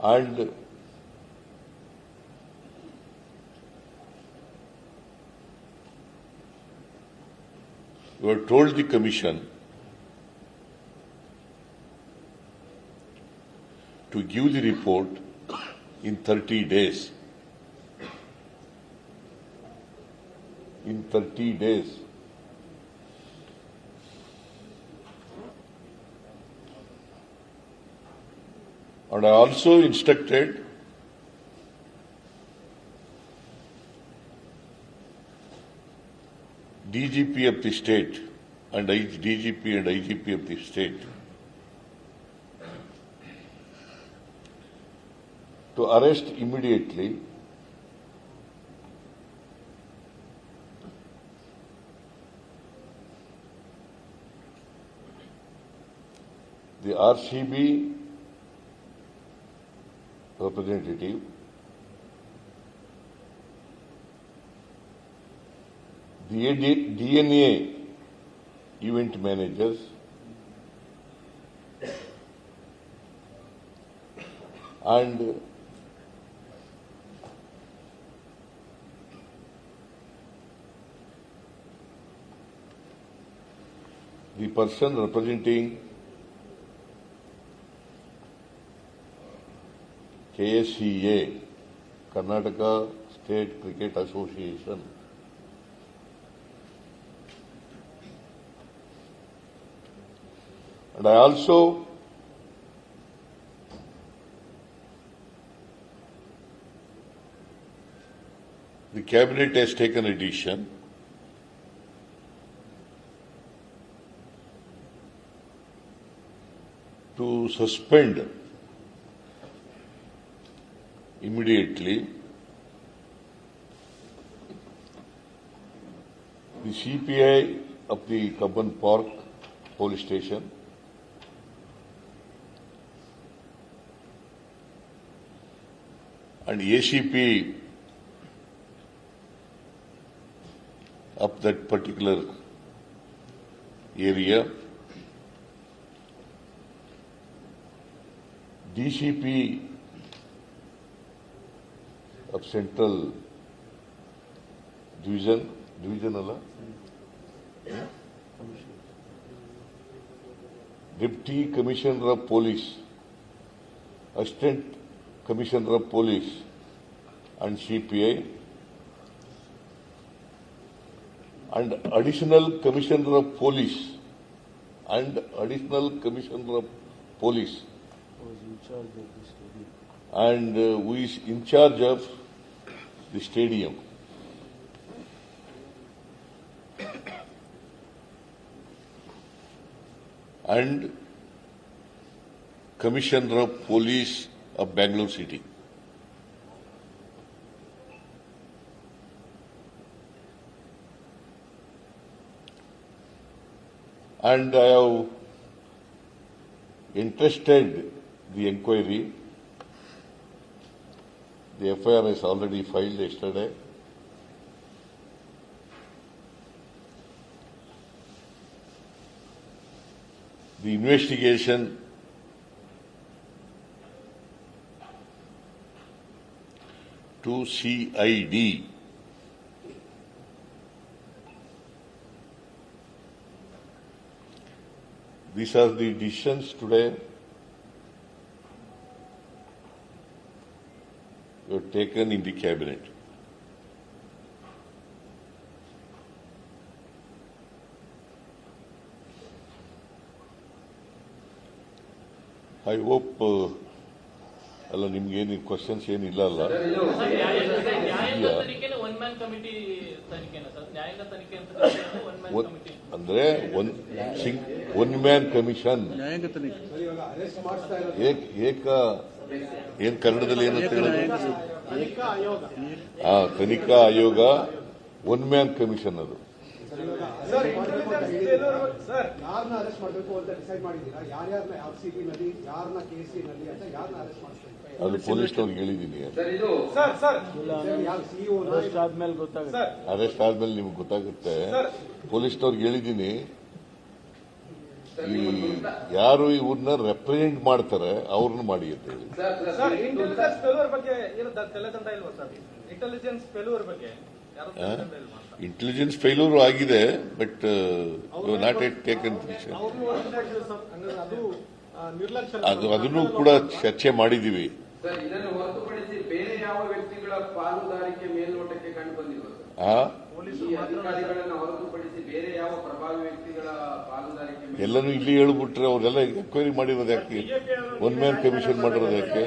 and you have told the Commission to give the report in 30 days. In 30 days. And I also instructed DGP of the state and DGP and IGP of the state to arrest immediately the RCB representative, the DNA event managers, and the person representing KSCA, Karnataka State Cricket Association, and I also the Cabinet has taken a decision to suspend immediately the CPI of the Kabban Park police station and ACP of that particular area, DCP of Central Division Allah, Deputy Commissioner of Police, Assistant Commissioner of Police and CPI, and Additional Commissioner of Police and Additional Commissioner of Police, and who is in charge of the stadium. And Commissioner of Police of Bangalore City. And I have entrusted the inquiry. The FIR is already filed yesterday. The investigation to CID. These are the decisions today were taken in the cabinet. I hope ಅಲ್ಲ ನಿಮ್ಗೆ ಏನು questions ಏನಿಲ್ಲ ಅಲ್ಲ ಅಂದ್ರೆ one man commission ಏಕ ಏನ್ ಕನ್ನಡದಲ್ಲಿ ಏನಂತ ಹೇಳೋದು ತನಿಖಾ ಆಯೋಗ ಒನ್ ಮ್ಯಾನ್ ಕಮಿಷನ್ ಅದು ಯಾರನ್ನ ಅರೆಸ್ಟ್ ಮಾಡಬೇಕು ಅಂತ ಡಿಸೈಡ್ ಮಾಡಿದ್ದೀರಾ? ಯಾರ್ಯಾರನ್ನ ಆರ್ಸಿಬಿ ನಲ್ಲಿ, ಯಾರನ್ನ ಕೆಸಿ ನಲ್ಲಿ ಅಂತ ಯಾರನ್ನ ಅರೆಸ್ಟ್ ಮಾಡ್ತಾರೆ? ಅದು ಪೊಲೀಸ್ನವ್ರಿಗೆ ಹೇಳಿದ್ದೀನಿ. ಅರೆಸ್ಟ್ ಆದ್ಮೇಲೆ ನಿಮ್ಗೆ ಗೊತ್ತಾಗುತ್ತೆ. ಪೊಲೀಸ್ನವ್ರಿಗೆ ಹೇಳಿದ್ದೀನಿ. ಈ ಯಾರು ಇವ್ರನ್ನ ರೆಪ್ರೆಸೆಂಟ್ ಮಾಡ್ತಾರೆ ಅವ್ರನ್ನ ಮಾಡಿ ಅಂತ ಹೇಳಿ. ಸರ್ ಇಂಟೆಲಿಜೆನ್ಸ್ ಫೇಲ್ಯೂರ್ ಬಗ್ಗೆ ಏನು ತಲೆದಂಡ ಇಲ್ವಾ ಸರ್? ಇಂಟೆಲಿಜೆನ್ಸ್ ಫೇಲ್ಯೂರ್ ಬಗ್ಗೆ ಯಾರು ತಲೆದಂಡ ಇಲ್ವಾ? ಇಂಟೆಲಿಜೆನ್ಸ್ ಫೇಲ್ಯೂರ್ ಆಗಿದೆ, ಬಟ್ ನಾಟ್ ಎಟ್ ಟೇಕನ್ ಅದನ್ನು ಕೂಡ ಚರ್ಚೆ ಮಾಡಿದೀವಿ. ಸರ್, ಇದನ್ನು ಹೊರತುಪಡಿಸಿ ಬೇರೆ ಯಾವ ವ್ಯಕ್ತಿಗಳ ಪಾಲುದಾರಿಕೆ ಮೇಲ್ನೋಟಕ್ಕೆ ಕಂಡು ಬಂದಿರುವ ಈ ಅಧಿಕಾರಿಗಳನ್ನು ಹೊರತುಪಡಿಸಿ ಬೇರೆ ಯಾವ ಪ್ರಭಾವಿ ವ್ಯಕ್ತಿಗಳ ಪಾಲುದಾರಿಕೆ ಎಲ್ಲನೂ ಇಲ್ಲಿ ಹೇಳ್ಬಿಟ್ರೆ ಅವರೆಲ್ಲ ಎಂಕ್ವೈರಿ ಮಾಡಿರೋದು ಯಾಕೆ? ಒನ್ ಮ್ಯಾನ್ ಕಮಿಷನ್ ಮಾಡಿರೋದು ಯಾಕೆ?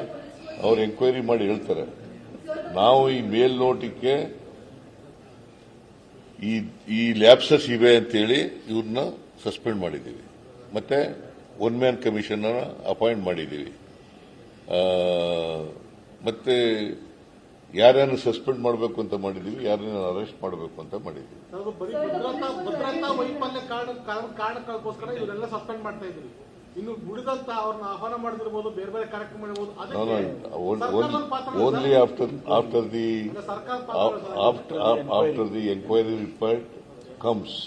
ಅವ್ರು ಎಂಕ್ವೈರಿ ಮಾಡಿ ಹೇಳ್ತಾರೆ. ನಾವು ಈ ಮೇಲ್ನೋಟಕ್ಕೆ ಈ ಲ್ಯಾಪ್ಸಸ್ ಇವೆ ಅಂತೇಳಿ ಇವ್ರನ್ನ ಸಸ್ಪೆಂಡ್ ಮಾಡಿದ್ದೀವಿ. ಮತ್ತೆ ಒನ್ ಮ್ಯಾನ್ ಕಮಿಷನ್ ಅಪಾಯಿಂಟ್ ಮಾಡಿದ್ದೀವಿ. ಮತ್ತೆ ಯಾರ್ಯಾರು ಸಸ್ಪೆಂಡ್ ಮಾಡಬೇಕು ಅಂತ ಮಾಡಿದ್ದೀವಿ, ಯಾರನ್ನ ಅರೆಸ್ಟ್ ಮಾಡಬೇಕು ಅಂತ ಮಾಡಿದ್ದೀವಿ. ಭದ್ರತಾ ವೈಫಲ್ಯ ಕಾರಣಕ್ಕೋಸ್ಕರ ಇವರೆಲ್ಲ ಸಸ್ಪೆಂಡ್ ಮಾಡ್ತಾ ಇದ್ರಿ. ಇನ್ನು ಉಳಿದಂತ ಅವ್ರನ್ನ ಆಹ್ವಾನ ಮಾಡಿದಿರಬಹುದು, ಬೇರೆ ಬೇರೆ ಕಾರ್ಯಕ್ರಮ ಮಾಡಬಹುದು. Only after the enquiry report comes.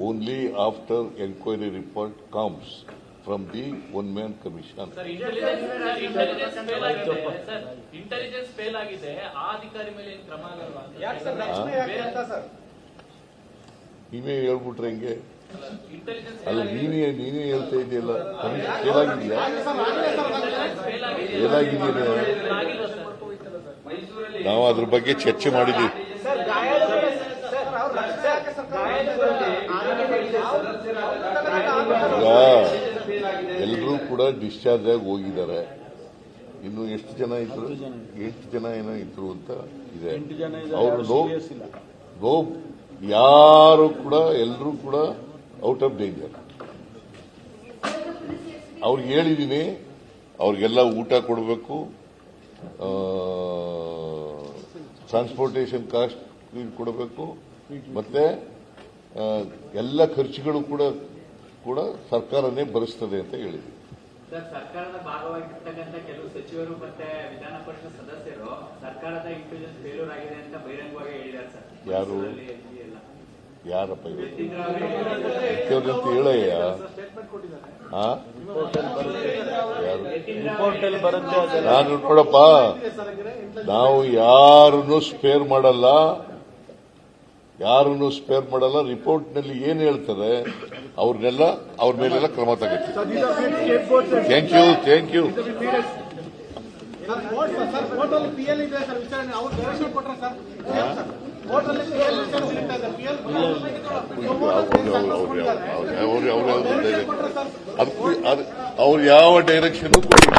Only after enquiry report comes from the one-man commission. Sir, intelligence fail ಆಗಿದೆ, ಆ ಅಧಿಕಾರಿ ಮೇಲೆ ಏನು ಕ್ರಮ ಆಗಲ್ವಾ? ಯಾಕೆ ಸರ್ ರಕ್ಷಣೆ ಯಾಕೆ ಅಂತ ಸರ್? ನೀವೇ ಹೇಳ್ಬಿಟ್ರೆ ಹೆಂಗೆ? ಇಂಟೆಲಿಜೆನ್ಸ್ ಅಲ್ಲ, ನೀನೇ ಹೇಳ್ತಾ ಇದೆಯಲ್ಲ, ಫೇಲ್ ಆಗಿದೆಯಾ? ಫೇಲ್ ಆಗಿದೆಯಾ? ಮೈಸೂರಲ್ಲಿ ನಾವು ಅದ್ರ ಬಗ್ಗೆ ಚರ್ಚೆ ಮಾಡಿದ್ದೀವಿ. ಸರ್ ಗಾಯಾಳುಗಳಿಗೆ ಸರ್ ಅವ್ರ ರಕ್ಷಣೆ ಯಾಕೆ ಸರ್? ಎಲ್ಲರೂ ಕೂಡ ಡಿಸ್ಚಾರ್ಜ್ ಆಗಿ ಹೋಗಿದ್ದಾರೆ. ಇನ್ನು ಎಷ್ಟು ಜನ ಇದ್ರು? 8 ಜನ ಏನೋ ಇದ್ರು ಅಂತ ಇದೆ. ಅವರು ಯಾರು ಕೂಡ ಎಲ್ಲರೂ ಕೂಡ ಔಟ್ ಆಫ್ ಡೇಂಜರ್. ಅವ್ರಿಗೆ ಹೇಳಿದ್ದೀನಿ, ಅವ್ರಿಗೆಲ್ಲ ಊಟ ಕೊಡಬೇಕು, ಟ್ರಾನ್ಸ್ಪೋರ್ಟೇಷನ್ ಕಾಸ್ಟ್ ಕೊಡಬೇಕು, ಮತ್ತೆ ಎಲ್ಲ ಖರ್ಚುಗಳು ಕೂಡ ಸರ್ಕಾರನೇ ಭರಿಸ್ತದೆ ಅಂತ ಹೇಳಿದ್ವಿ. ಸರ್, ಸರ್ಕಾರದ ಭಾಗವಾಗಿರ್ತಕ್ಕಂಥ ಕೆಲವು ಸಚಿವರು ಮತ್ತೆ ವಿಧಾನ ಪರಿಷತ್ ಸದಸ್ಯರು ಸರ್ಕಾರದ ಇಂಟೆಲಿಜೆನ್ಸ್ ಫೇಲ್ಯೂರ್ ಆಗಿದೆ ಅಂತ ಬಹಿರಂಗವಾಗಿ ಹೇಳಿದ್ದಾರೆ ಸರ್. ಯಾರು? ಎಲ್ಲ ಯಾರಪ್ಪ ಅಂತ ಹೇಳಯ್ಯ? ನಾನು ನೋಡಪ್ಪ, ನಾವು ಯಾರನ್ನು ಸ್ಪೇರ್ ಮಾಡಲ್ಲ. ರಿಪೋರ್ಟ್ ನಲ್ಲಿ ಏನ್ ಹೇಳ್ತಾರೆ ಅವ್ರನ್ನೆಲ್ಲ ಅವ್ರ ಮೇಲೆಲ್ಲ ಕ್ರಮ ತಗೋತೀವಿ. Thank you. ಸರ್ ಕೋರ್ಟಲ್ಲಿ PL ಇದೆ ಸರ್, ವಿಚಾರಣೆ ಅವ್ರು ಡೈರೆಕ್ಷನ್ ಕೊಟ್ರೆ ಸರ್. ಕೋರ್ಟಲ್ಲಿ PL ವಿಚಾರಣೆ ನಡೀತಾ ಇದೆ. ಅವ್ರು ಯಾವ ಡೈರೆಕ್ಷನ್ ಕೊಟ್ಟಿಲ್ಲ.